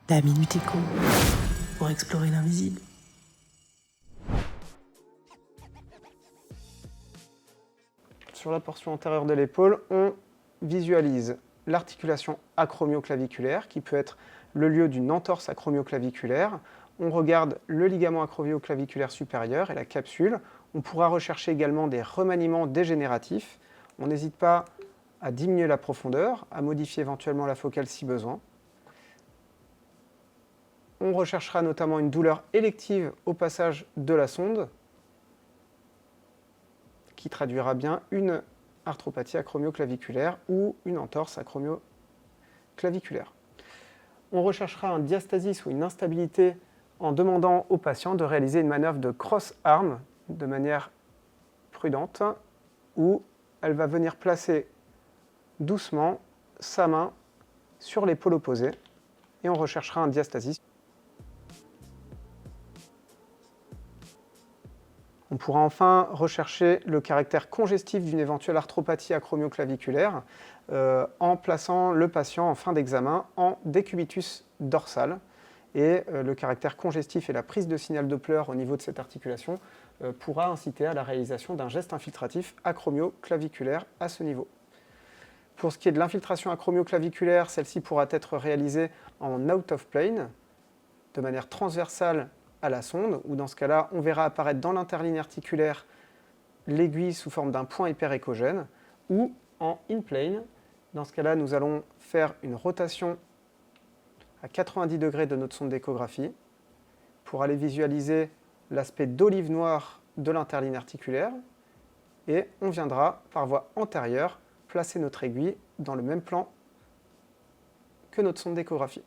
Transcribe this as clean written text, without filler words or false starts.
La Minute Écho, pour explorer l'invisible. Sur la portion antérieure de l'épaule, on visualise l'articulation acromioclaviculaire, qui peut être le lieu d'une entorse acromioclaviculaire. On regarde le ligament acromioclaviculaire supérieur et la capsule. On pourra rechercher également des remaniements dégénératifs. On n'hésite pas à diminuer la profondeur, à modifier éventuellement la focale si besoin. On recherchera notamment une douleur élective au passage de la sonde, qui traduira bien une arthropathie acromioclaviculaire ou une entorse acromioclaviculaire. On recherchera un diastasis ou une instabilité en demandant au patient de réaliser une manœuvre de cross-arm de manière prudente, où elle va venir placer doucement sa main sur l'épaule opposée et on recherchera un diastasis. On pourra enfin rechercher le caractère congestif d'une éventuelle arthropathie acromioclaviculaire en plaçant le patient en fin d'examen en décubitus dorsal. Et le caractère congestif et la prise de signal Doppler au niveau de cette articulation pourra inciter à la réalisation d'un geste infiltratif acromioclaviculaire à ce niveau. Pour ce qui est de l'infiltration acromioclaviculaire, celle-ci pourra être réalisée en out of plane, de manière transversale à la sonde, où dans ce cas-là, on verra apparaître dans l'interligne articulaire l'aiguille sous forme d'un point hyperéchogène, ou en in-plane. Dans ce cas-là, nous allons faire une rotation à 90 degrés de notre sonde d'échographie pour aller visualiser l'aspect d'olive noire de l'interligne articulaire, et on viendra, par voie antérieure, placer notre aiguille dans le même plan que notre sonde d'échographie.